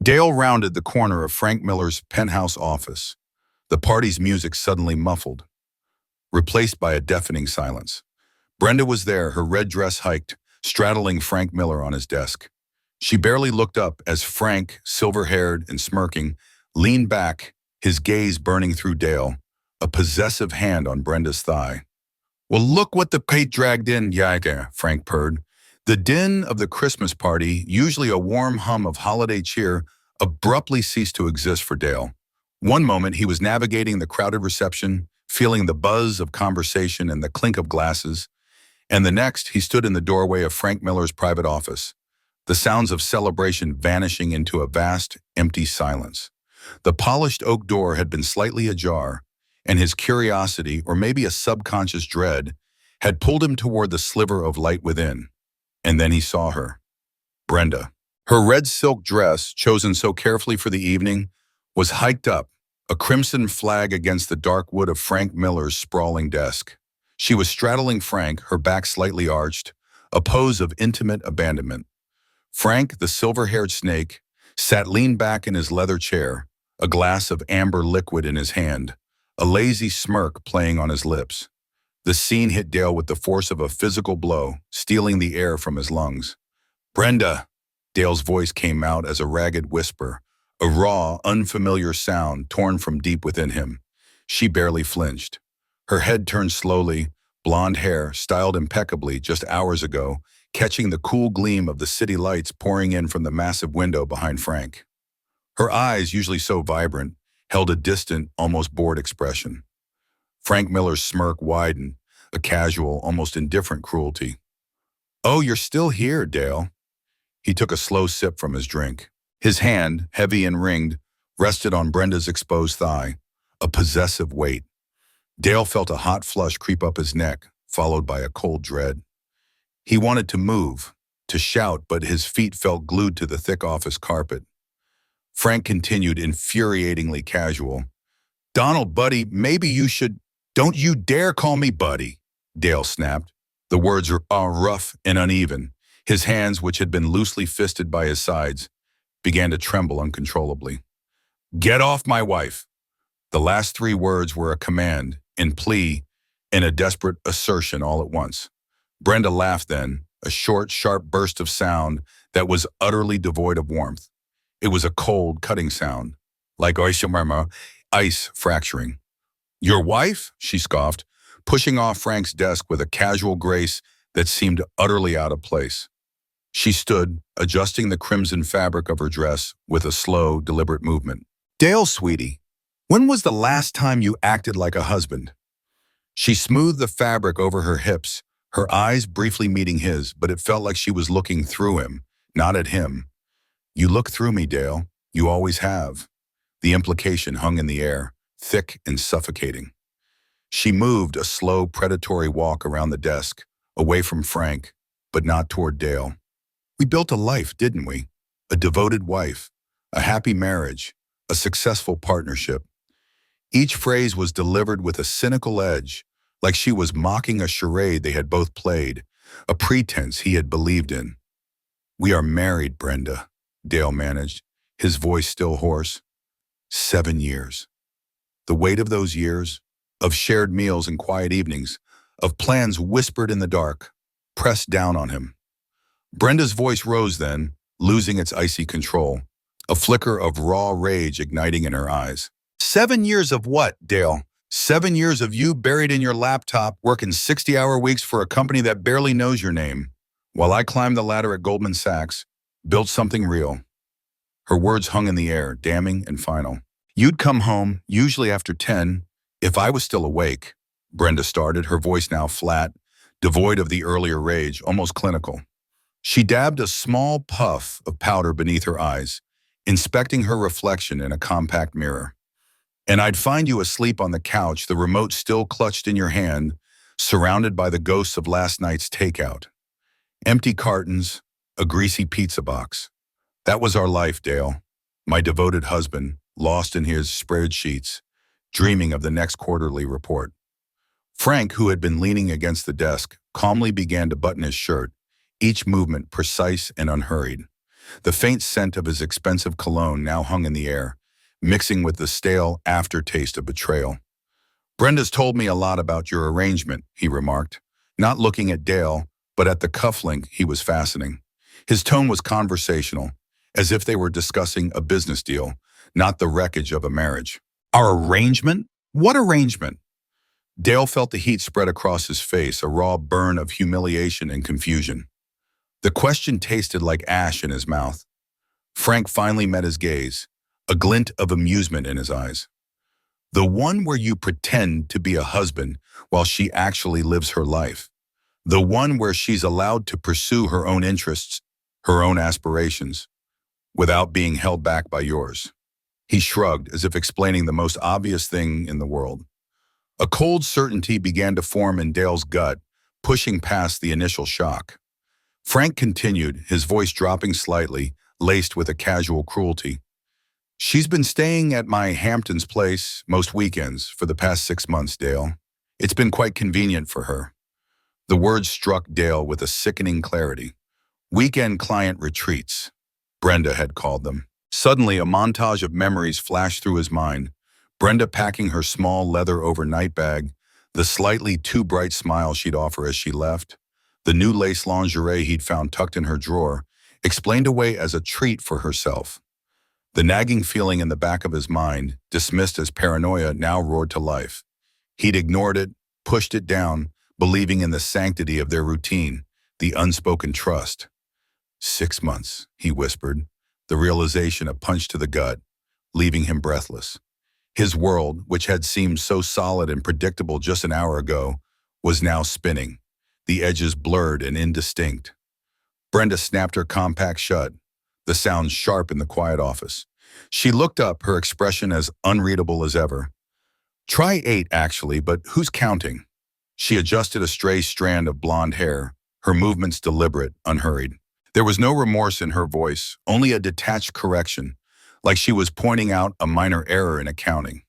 Dale rounded the corner of Frank Miller's penthouse office. The party's music suddenly muffled, replaced by a deafening silence. Brenda was there, her red dress hiked, straddling Frank Miller on his desk. She barely looked up as Frank, silver-haired and smirking, leaned back, his gaze burning through Dale, a possessive hand on Brenda's thigh. "Well, look what the Kate dragged in, yeah," Frank purred. The din of the Christmas party, usually a warm hum of holiday cheer, abruptly ceased to exist for Dale. One moment he was navigating the crowded reception, feeling the buzz of conversation and the clink of glasses, and the next he stood in the doorway of Frank Miller's private office, the sounds of celebration vanishing into a vast, empty silence. The polished oak door had been slightly ajar, and his curiosity, or maybe a subconscious dread, had pulled him toward the sliver of light within. And then he saw her. Brenda. Her red silk dress, chosen so carefully for the evening, was hiked up, a crimson flag against the dark wood of Frank Miller's sprawling desk. She was straddling Frank, her back slightly arched, a pose of intimate abandonment. Frank, the silver-haired snake, sat leaned back in his leather chair, a glass of amber liquid in his hand, a lazy smirk playing on his lips. The scene hit Dale with the force of a physical blow, stealing the air from his lungs. "Brenda!" Dale's voice came out as a ragged whisper, a raw, unfamiliar sound torn from deep within him. She barely flinched. Her head turned slowly, blonde hair, styled impeccably just hours ago, catching the cool gleam of the city lights pouring in from the massive window behind Frank. Her eyes, usually so vibrant, held a distant, almost bored expression. Frank Miller's smirk widened, a casual, almost indifferent cruelty. "Oh, you're still here, Dale." He took a slow sip from his drink. His hand, heavy and ringed, rested on Brenda's exposed thigh, a possessive weight. Dale felt a hot flush creep up his neck, followed by a cold dread. He wanted to move, to shout, but his feet felt glued to the thick office carpet. Frank continued, infuriatingly casual. "Donald, buddy, maybe you should—" "Don't you dare call me buddy," Dale snapped. The words were rough and uneven. His hands, which had been loosely fisted by his sides, began to tremble uncontrollably. "Get off my wife." The last three words were a command, in plea, and a desperate assertion all at once. Brenda laughed then, a short, sharp burst of sound that was utterly devoid of warmth. It was a cold, cutting sound, like ice fracturing. "Your wife?" she scoffed, pushing off Frank's desk with a casual grace that seemed utterly out of place. She stood, adjusting the crimson fabric of her dress with a slow, deliberate movement. "Dale, sweetie, when was the last time you acted like a husband?" She smoothed the fabric over her hips, her eyes briefly meeting his, but it felt like she was looking through him, not at him. "You look through me, Dale. You always have." The implication hung in the air, thick and suffocating. She moved a slow, predatory walk around the desk, away from Frank, but not toward Dale. "We built a life, didn't we? A devoted wife, a happy marriage, a successful partnership." Each phrase was delivered with a cynical edge, like she was mocking a charade they had both played, a pretense he had believed in. "We are married, Brenda," Dale managed, his voice still hoarse. 7 years. The weight of those years, of shared meals and quiet evenings, of plans whispered in the dark, pressed down on him. Brenda's voice rose then, losing its icy control, a flicker of raw rage igniting in her eyes. 7 years of what, Dale? 7 years of you buried in your laptop, working 60-hour weeks for a company that barely knows your name, while I climbed the ladder at Goldman Sachs, built something real. Her words hung in the air, damning and final. "You'd come home, usually after 10, if I was still awake," Brenda started, her voice now flat, devoid of the earlier rage, almost clinical. She dabbed a small puff of powder beneath her eyes, inspecting her reflection in a compact mirror. "And I'd find you asleep on the couch, the remote still clutched in your hand, surrounded by the ghosts of last night's takeout. Empty cartons, a greasy pizza box. That was our life, Dale. My devoted husband, lost in his spreadsheets, dreaming of the next quarterly report." Frank, who had been leaning against the desk, calmly began to button his shirt, each movement precise and unhurried. The faint scent of his expensive cologne now hung in the air, mixing with the stale aftertaste of betrayal. Brenda's told me a lot about your arrangement, he remarked, not looking at Dale, but at the cufflink he was fastening. His tone was conversational, as if they were discussing a business deal, not the wreckage of a marriage. Our arrangement? What arrangement? Dale felt the heat spread across his face, a raw burn of humiliation and confusion. The question tasted like ash in his mouth. Frank finally met his gaze, a glint of amusement in his eyes. The one where you pretend to be a husband while she actually lives her life. The one where she's allowed to pursue her own interests, her own aspirations, without being held back by yours. He shrugged, as if explaining the most obvious thing in the world. A cold certainty began to form in Dale's gut, pushing past the initial shock. Frank continued, his voice dropping slightly, laced with a casual cruelty. She's been staying at my Hamptons place most weekends for the past 6 months, Dale. It's been quite convenient for her. The words struck Dale with a sickening clarity. Weekend client retreats, Brenda had called them. Suddenly, a montage of memories flashed through his mind. Brenda packing her small leather overnight bag, the slightly too bright smile she'd offer as she left, the new lace lingerie he'd found tucked in her drawer, explained away as a treat for herself. The nagging feeling in the back of his mind, dismissed as paranoia, now roared to life. He'd ignored it, pushed it down, believing in the sanctity of their routine, the unspoken trust. 6 months, he whispered, the realization a punch to the gut, leaving him breathless. His world, which had seemed so solid and predictable just an hour ago, was now spinning, the edges blurred and indistinct. Brenda snapped her compact shut, the sound sharp in the quiet office. She looked up, her expression as unreadable as ever. Try 8, actually, but who's counting? She adjusted a stray strand of blonde hair, her movements deliberate, unhurried. There was no remorse in her voice, only a detached correction, like she was pointing out a minor error in accounting.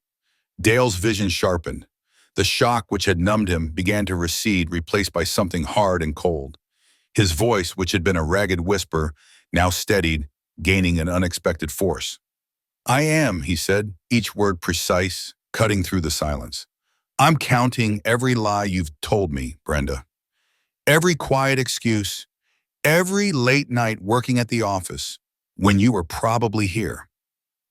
Dale's vision sharpened. The shock which had numbed him began to recede, replaced by something hard and cold. His voice, which had been a ragged whisper, now steadied, gaining an unexpected force. I am, he said, each word precise, cutting through the silence. I'm counting every lie you've told me, Brenda. Every quiet excuse, every late night working at the office, when you were probably here.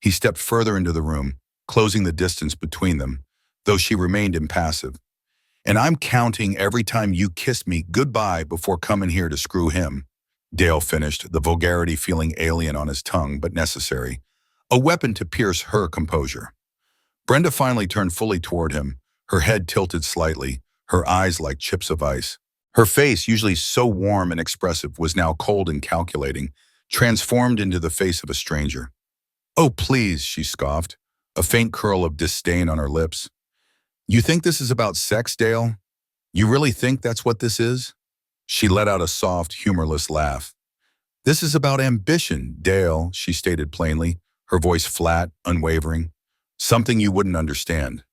He stepped further into the room, closing the distance between them, though she remained impassive. And I'm counting every time you kissed me goodbye before coming here to screw him. Dale finished, the vulgarity feeling alien on his tongue, but necessary, a weapon to pierce her composure. Brenda finally turned fully toward him, her head tilted slightly, her eyes like chips of ice. Her face, usually so warm and expressive, was now cold and calculating, transformed into the face of a stranger. Oh, please, she scoffed, a faint curl of disdain on her lips. You think this is about sex, Dale? You really think that's what this is? She let out a soft, humorless laugh. This is about ambition, Dale, she stated plainly, her voice flat, unwavering. Something you wouldn't understand.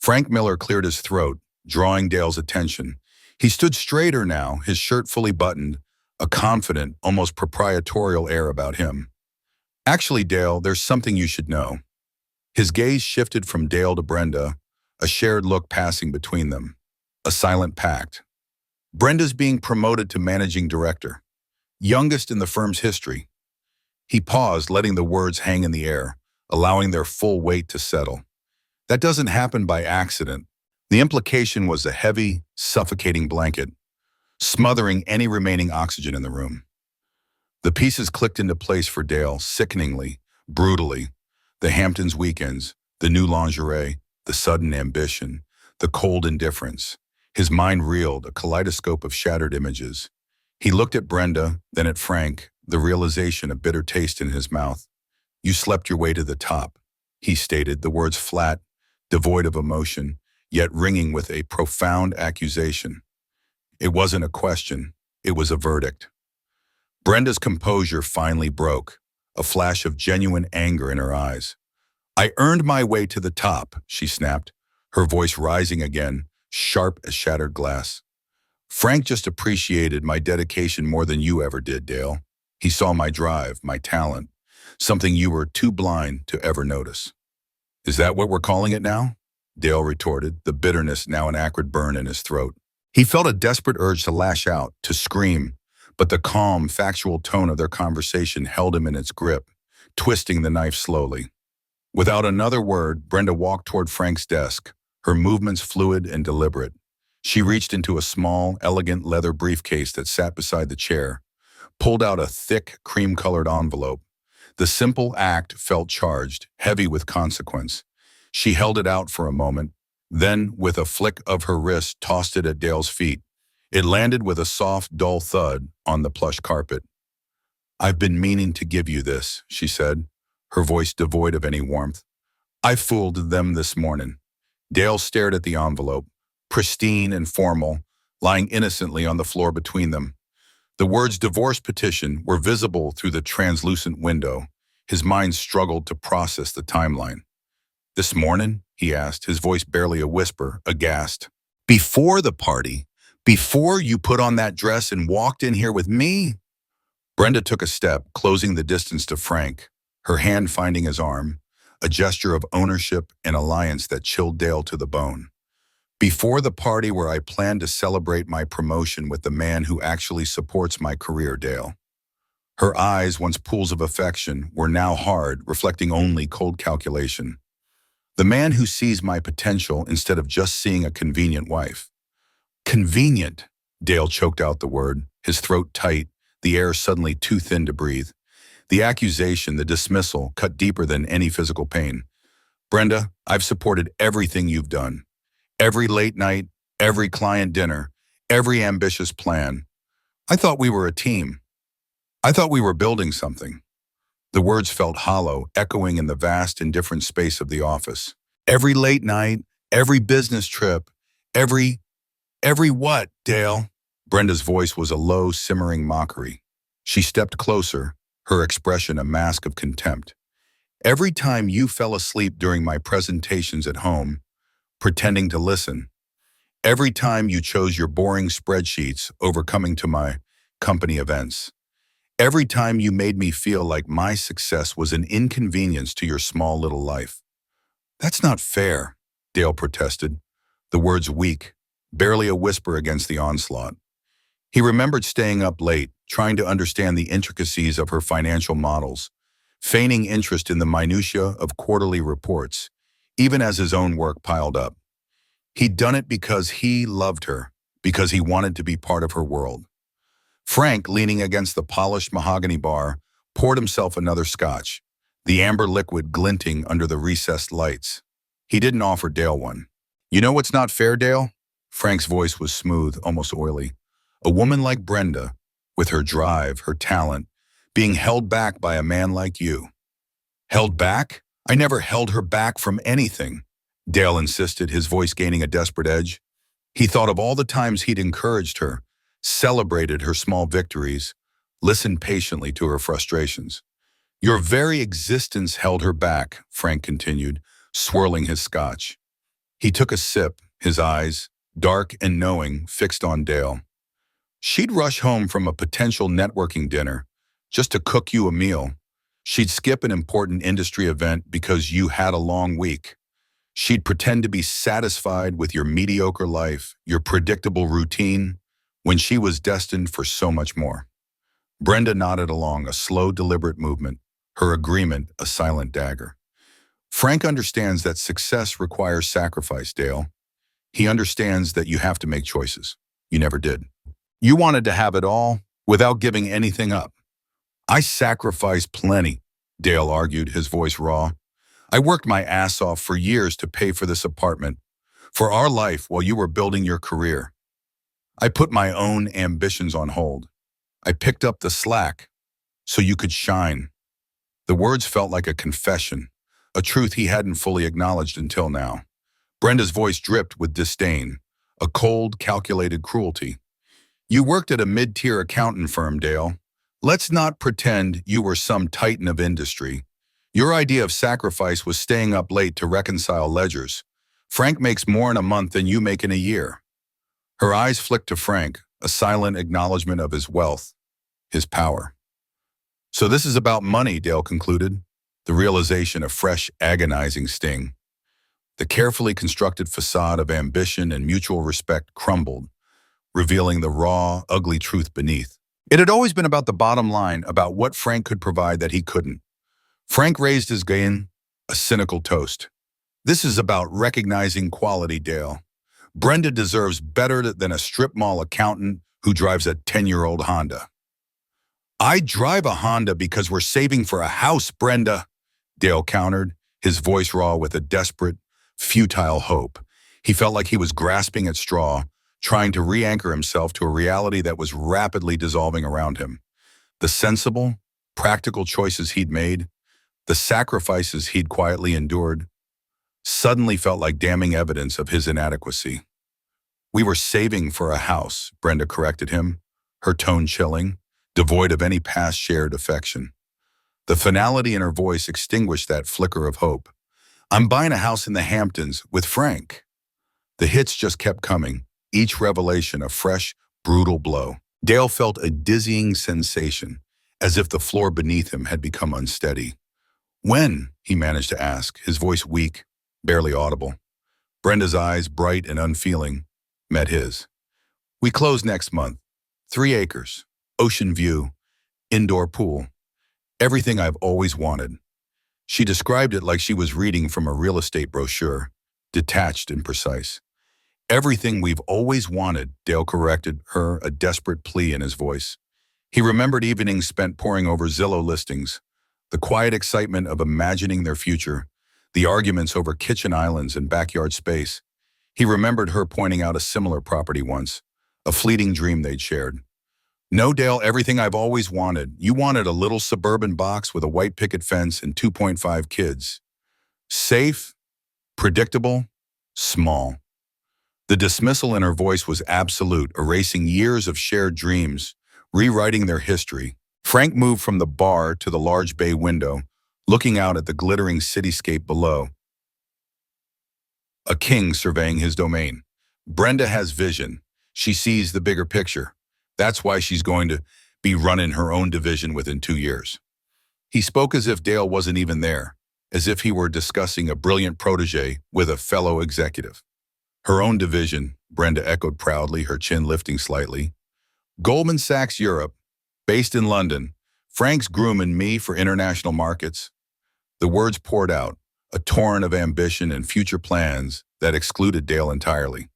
Frank Miller cleared his throat, drawing Dale's attention. He stood straighter now, his shirt fully buttoned, a confident, almost proprietorial air about him. Actually, Dale, there's something you should know. His gaze shifted from Dale to Brenda, a shared look passing between them. A silent pact. Brenda's being promoted to managing director, youngest in the firm's history. He paused, letting the words hang in the air, allowing their full weight to settle. That doesn't happen by accident. The implication was a heavy, suffocating blanket, smothering any remaining oxygen in the room. The pieces clicked into place for Dale, sickeningly, brutally. The Hamptons weekends, the new lingerie, the sudden ambition, the cold indifference. His mind reeled, a kaleidoscope of shattered images. He looked at Brenda, then at Frank, the realization a bitter taste in his mouth. You slept your way to the top, he stated, the words flat, devoid of emotion, yet ringing with a profound accusation. It wasn't a question, it was a verdict. Brenda's composure finally broke, a flash of genuine anger in her eyes. I earned my way to the top, she snapped, her voice rising again, sharp as shattered glass. Frank just appreciated my dedication more than you ever did, Dale. He saw my drive, my talent, something you were too blind to ever notice. Is that what we're calling it now? Dale retorted, the bitterness now an acrid burn in his throat. He felt a desperate urge to lash out, to scream, but the calm, factual tone of their conversation held him in its grip, twisting the knife slowly. Without another word, Brenda walked toward Frank's desk, her movements fluid and deliberate. She reached into a small, elegant leather briefcase that sat beside the chair, pulled out a thick, cream-colored envelope. The simple act felt charged, heavy with consequence. She held it out for a moment, then, with a flick of her wrist, tossed it at Dale's feet. It landed with a soft, dull thud on the plush carpet. "I've been meaning to give you this," she said, her voice devoid of any warmth. "I fooled them this morning." Dale stared at the envelope, pristine and formal, lying innocently on the floor between them. The words "divorce petition" were visible through the translucent window. His mind struggled to process the timeline. "This morning?" he asked, his voice barely a whisper, aghast. "Before the party? Before you put on that dress and walked in here with me?" Brenda took a step, closing the distance to Frank, her hand finding his arm, a gesture of ownership and alliance that chilled Dale to the bone. "Before the party where I planned to celebrate my promotion with the man who actually supports my career, Dale." Her eyes, once pools of affection, were now hard, reflecting only cold calculation. "The man who sees my potential instead of just seeing a convenient wife." "Convenient," Dale choked out the word, his throat tight, the air suddenly too thin to breathe. The accusation, the dismissal, cut deeper than any physical pain. "Brenda, I've supported everything you've done. Every late night, every client dinner, every ambitious plan. I thought we were a team. I thought we were building something." The words felt hollow, echoing in the vast, indifferent space of the office. "Every late night, every business trip, every what, Dale?" Brenda's voice was a low, simmering mockery. She stepped closer, her expression a mask of contempt. "Every time you fell asleep during my presentations at home, pretending to listen. Every time you chose your boring spreadsheets over coming to my company events. Every time you made me feel like my success was an inconvenience to your small little life." "That's not fair," Dale protested, the words weak, barely a whisper against the onslaught. He remembered staying up late, trying to understand the intricacies of her financial models, feigning interest in the minutiae of quarterly reports, even as his own work piled up. He'd done it because he loved her, because he wanted to be part of her world. Frank, leaning against the polished mahogany bar, poured himself another scotch, the amber liquid glinting under the recessed lights. He didn't offer Dale one. "You know what's not fair, Dale?" Frank's voice was smooth, almost oily. "A woman like Brenda, with her drive, her talent, being held back by a man like you." "Held back? I never held her back from anything," Dale insisted, his voice gaining a desperate edge. He thought of all the times he'd encouraged her, celebrated her small victories, listened patiently to her frustrations. "Your very existence held her back," Frank continued, swirling his scotch. He took a sip, his eyes, dark and knowing, fixed on Dale. "She'd rush home from a potential networking dinner just to cook you a meal. She'd skip an important industry event because you had a long week. She'd pretend to be satisfied with your mediocre life, your predictable routine, when she was destined for so much more." Brenda nodded along, a slow, deliberate movement, her agreement a silent dagger. "Frank understands that success requires sacrifice, Dale. He understands that you have to make choices. You never did. You wanted to have it all without giving anything up." "I sacrificed plenty," Dale argued, his voice raw. "I worked my ass off for years to pay for this apartment, for our life while you were building your career. I put my own ambitions on hold. I picked up the slack so you could shine." The words felt like a confession, a truth he hadn't fully acknowledged until now. Brenda's voice dripped with disdain, a cold, calculated cruelty. "You worked at a mid-tier accountant firm, Dale. Let's not pretend you were some titan of industry. Your idea of sacrifice was staying up late to reconcile ledgers. Frank makes more in a month than you make in a year." Her eyes flicked to Frank, a silent acknowledgement of his wealth, his power. So this is about money, Dale concluded, the realization a fresh, agonizing sting. The carefully constructed facade of ambition and mutual respect crumbled, revealing the raw, ugly truth beneath. It had always been about the bottom line, about what Frank could provide that he couldn't. Frank raised his gain, a cynical toast. This is about recognizing quality, Dale. Brenda deserves better than a strip mall accountant who drives a 10-year-old Honda. I drive a Honda because we're saving for a house, Brenda, Dale countered, his voice raw with a desperate, futile hope. He felt like he was grasping at straw, trying to re-anchor himself to a reality that was rapidly dissolving around him. The sensible, practical choices he'd made, the sacrifices he'd quietly endured, suddenly felt like damning evidence of his inadequacy. We were saving for a house, Brenda corrected him, her tone chilling, devoid of any past shared affection. The finality in her voice extinguished that flicker of hope. I'm buying a house in the Hamptons with Frank. The hits just kept coming, each revelation a fresh, brutal blow. Dale felt a dizzying sensation, as if the floor beneath him had become unsteady. When? He managed to ask, his voice weak, barely audible. Brenda's eyes, bright and unfeeling, met his. We close next month. 3 acres, ocean view, indoor pool. Everything I've always wanted. She described it like she was reading from a real estate brochure, detached and precise. Everything we've always wanted, Dale corrected her, a desperate plea in his voice. He remembered evenings spent poring over Zillow listings, the quiet excitement of imagining their future, the arguments over kitchen islands and backyard space. He remembered her pointing out a similar property once, a fleeting dream they'd shared. No, Dale, everything I've always wanted. You wanted a little suburban box with a white picket fence and 2.5 kids. Safe, predictable, small. The dismissal in her voice was absolute, erasing years of shared dreams, rewriting their history. Frank moved from the bar to the large bay window, looking out at the glittering cityscape below. A king surveying his domain. Brenda has vision. She sees the bigger picture. That's why she's going to be running her own division within 2 years. He spoke as if Dale wasn't even there, as if he were discussing a brilliant protege with a fellow executive. Her own division, Brenda echoed proudly, her chin lifting slightly. Goldman Sachs Europe, based in London. Frank's grooming me for international markets. The words poured out, a torrent of ambition and future plans that excluded Dale entirely.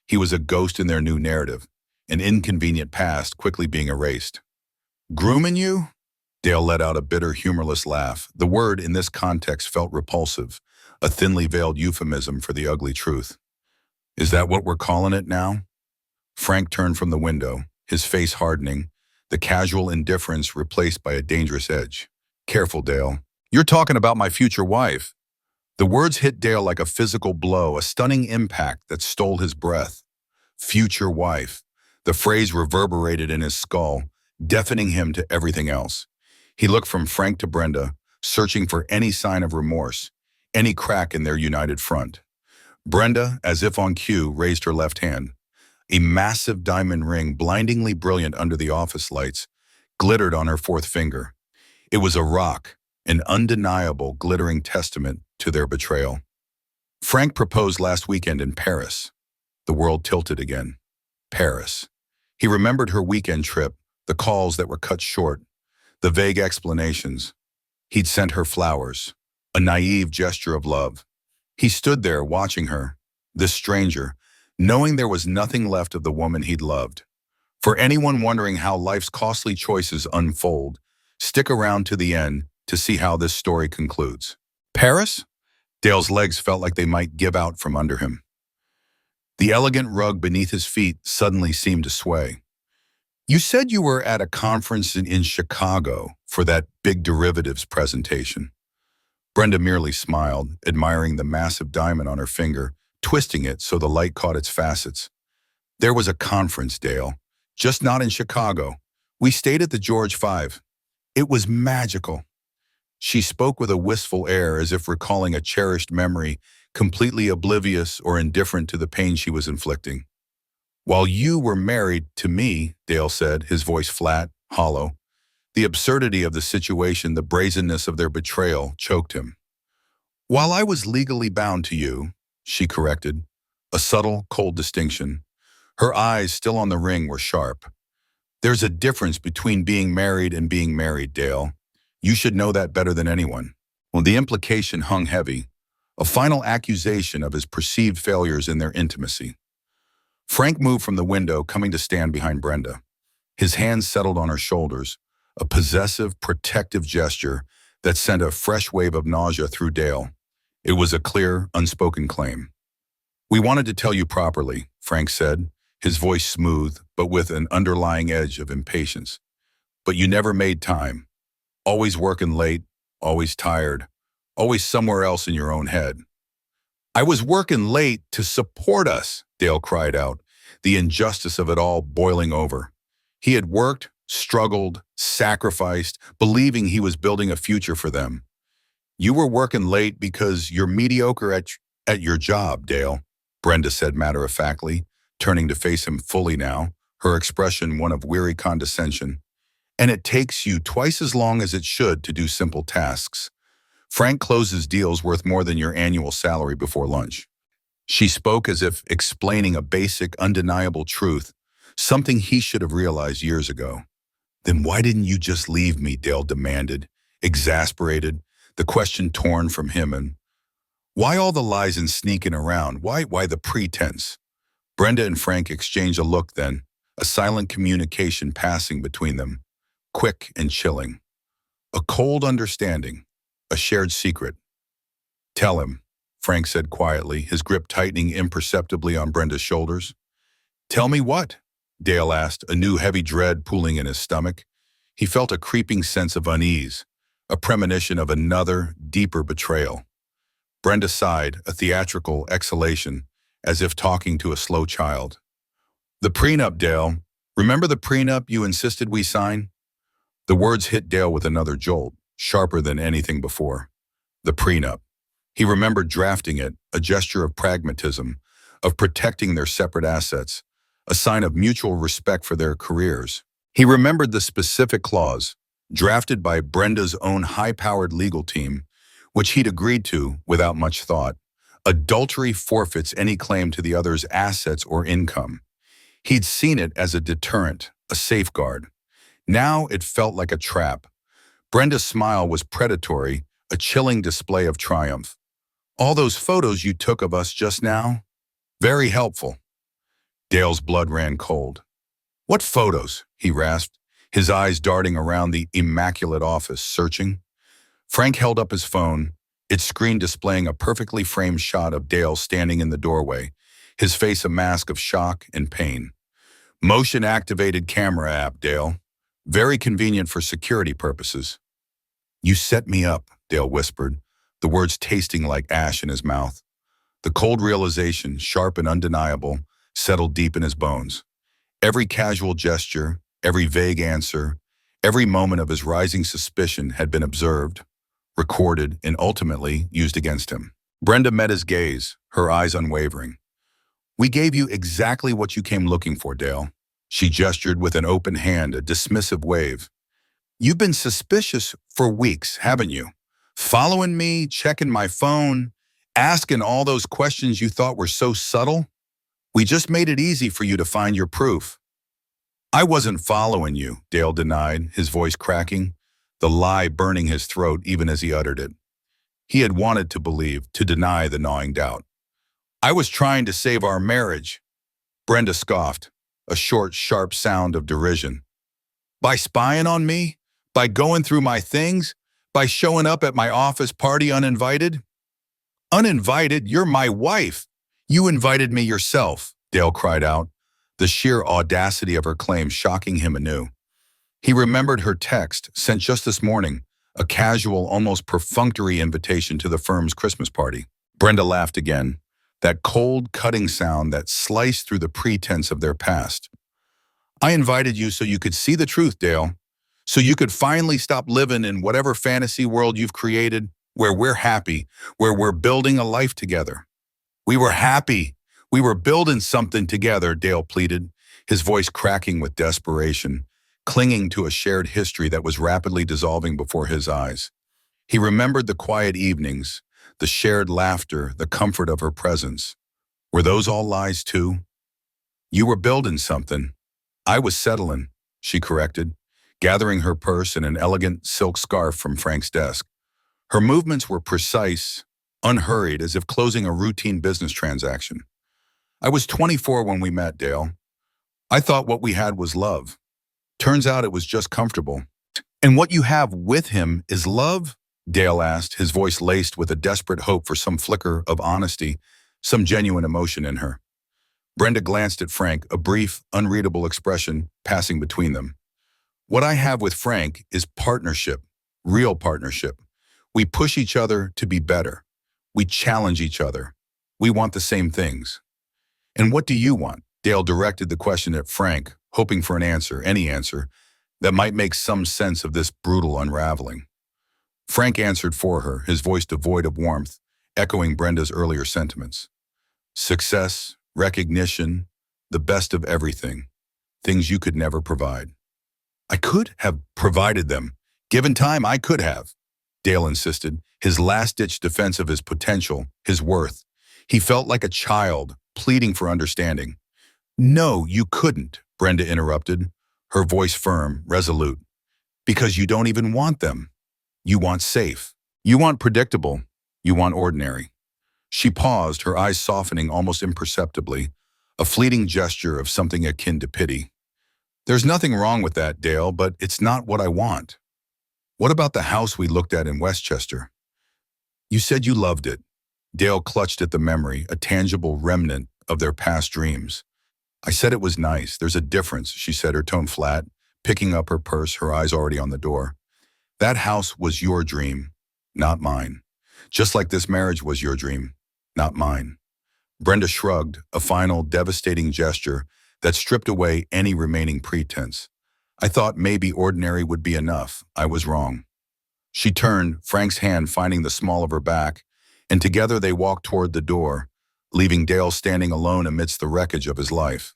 He was a ghost in their new narrative, an inconvenient past quickly being erased. Grooming you? Dale let out a bitter, humorless laugh. The word in this context felt repulsive, a thinly veiled euphemism for the ugly truth. Is that what we're calling it now? Frank turned from the window, his face hardening, the casual indifference replaced by a dangerous edge. Careful, Dale. You're talking about my future wife. The words hit Dale like a physical blow, a stunning impact that stole his breath. Future wife. The phrase reverberated in his skull, deafening him to everything else. He looked from Frank to Brenda, searching for any sign of remorse, any crack in their united front. Brenda, as if on cue, raised her left hand. A massive diamond ring, blindingly brilliant under the office lights, glittered on her fourth finger. It was a rock, an undeniable, glittering testament to their betrayal. Frank proposed last weekend in Paris. The world tilted again. Paris. He remembered her weekend trip, the calls that were cut short, the vague explanations. He'd sent her flowers, a naive gesture of love. He stood there watching her, this stranger, knowing there was nothing left of the woman he'd loved. For anyone wondering how life's costly choices unfold, stick around to the end to see how this story concludes. Paris? Dale's legs felt like they might give out from under him. The elegant rug beneath his feet suddenly seemed to sway. You said you were at a conference in Chicago for that big derivatives presentation. Brenda merely smiled, admiring the massive diamond on her finger, twisting it so the light caught its facets. There was a conference, Dale, just not in Chicago. We stayed at the George V. It was magical. She spoke with a wistful air, as if recalling a cherished memory, completely oblivious or indifferent to the pain she was inflicting. While you were married to me, Dale said, his voice flat, hollow, The absurdity of the situation, the brazenness of their betrayal, choked him. While I was legally bound to you, she corrected, a subtle, cold distinction. Her eyes, still on the ring, were sharp. There's a difference between being married and being married, Dale. You should know that better than anyone. Well, the implication hung heavy, a final accusation of his perceived failures in their intimacy. Frank moved from the window, coming to stand behind Brenda. His hands settled on her shoulders, a possessive, protective gesture that sent a fresh wave of nausea through Dale. It was a clear, unspoken claim. We wanted to tell you properly, Frank said, his voice smooth, but with an underlying edge of impatience. But you never made time. Always working late, always tired, always somewhere else in your own head. I was working late to support us, Dale cried out, the injustice of it all boiling over. He had worked, struggled, sacrificed, believing he was building a future for them. You were working late because you're mediocre at your job, Dale, Brenda said matter-of-factly, turning to face him fully now, her expression one of weary condescension. And it takes you twice as long as it should to do simple tasks. Frank closes deals worth more than your annual salary before lunch. She spoke as if explaining a basic, undeniable truth, something he should have realized years ago. Then why didn't you just leave me, Dale demanded, exasperated, the question torn from him. And why all the lies and sneaking around? Why the pretense? Brenda and Frank exchanged a look then, a silent communication passing between them, quick and chilling. A cold understanding, a shared secret. Tell him, Frank said quietly, his grip tightening imperceptibly on Brenda's shoulders. Tell me what? Dale asked, a new heavy dread pooling in his stomach. He felt a creeping sense of unease, a premonition of another, deeper betrayal. Brenda sighed, a theatrical exhalation, as if talking to a slow child. The prenup, Dale. Remember the prenup you insisted we sign? The words hit Dale with another jolt, sharper than anything before. The prenup. He remembered drafting it, a gesture of pragmatism, of protecting their separate assets, a sign of mutual respect for their careers. He remembered the specific clause, drafted by Brenda's own high-powered legal team, which he'd agreed to without much thought. Adultery forfeits any claim to the other's assets or income. He'd seen it as a deterrent, a safeguard. Now it felt like a trap. Brenda's smile was predatory, a chilling display of triumph. All those photos you took of us just now? Very helpful. Dale's blood ran cold. What photos? He rasped, his eyes darting around the immaculate office, searching. Frank held up his phone, its screen displaying a perfectly framed shot of Dale standing in the doorway, his face a mask of shock and pain. Motion-activated camera app, Dale. Very convenient for security purposes. You set me up, Dale whispered, the words tasting like ash in his mouth. The cold realization, sharp and undeniable, settled deep in his bones. Every casual gesture, every vague answer, every moment of his rising suspicion had been observed, recorded, and ultimately used against him. Brenda met his gaze, her eyes unwavering. We gave you exactly what you came looking for, Dale. She gestured with an open hand, a dismissive wave. You've been suspicious for weeks, haven't you? Following me, checking my phone, asking all those questions you thought were so subtle. We just made it easy for you to find your proof. I wasn't following you, Dale denied, his voice cracking, the lie burning his throat even as he uttered it. He had wanted to believe, to deny the gnawing doubt. I was trying to save our marriage. Brenda scoffed, a short, sharp sound of derision. By spying on me? By going through my things? By showing up at my office party uninvited? Uninvited? You're my wife. You invited me yourself, Dale cried out, the sheer audacity of her claim shocking him anew. He remembered her text, sent just this morning, a casual, almost perfunctory invitation to the firm's Christmas party. Brenda laughed again, that cold, cutting sound that sliced through the pretense of their past. I invited you so you could see the truth, Dale, so you could finally stop living in whatever fantasy world you've created, where we're happy, where we're building a life together. We were happy. We were building something together, Dale pleaded, his voice cracking with desperation. clinging to a shared history that was rapidly dissolving before his eyes. He remembered the quiet evenings, the shared laughter, the comfort of her presence. Were those all lies too? You were building something. I was settling, she corrected, gathering her purse and an elegant silk scarf from Frank's desk. Her movements were precise, unhurried, as if closing a routine business transaction. I was 24 when we met, Dale. I thought what we had was love. Turns out it was just comfortable. And what you have with him is love? Dale asked, his voice laced with a desperate hope for some flicker of honesty, some genuine emotion in her. Brenda glanced at Frank, a brief, unreadable expression passing between them. What I have with Frank is partnership, real partnership. We push each other to be better. We challenge each other. We want the same things. And what do you want? Dale directed the question at Frank, hoping for an answer, any answer, that might make some sense of this brutal unraveling. Frank answered for her, his voice devoid of warmth, echoing Brenda's earlier sentiments. Success, recognition, the best of everything, things you could never provide. I could have provided them. Given time, I could have, Dale insisted, his last-ditch defense of his potential, his worth. He felt like a child, pleading for understanding. No, you couldn't, Brenda interrupted, her voice firm, resolute. Because you don't even want them. You want safe. You want predictable. You want ordinary. She paused, her eyes softening almost imperceptibly, a fleeting gesture of something akin to pity. There's nothing wrong with that, Dale, but it's not what I want. What about the house we looked at in Westchester? You said you loved it. Dale clutched at the memory, a tangible remnant of their past dreams. I said it was nice. There's a difference, she said, her tone flat, picking up her purse, her eyes already on the door. That house was your dream, not mine. Just like this marriage was your dream, not mine. Brenda shrugged, a final, devastating gesture that stripped away any remaining pretense. I thought maybe ordinary would be enough. I was wrong. She turned, Frank's hand finding the small of her back, and together they walked toward the door, leaving Dale standing alone amidst the wreckage of his life.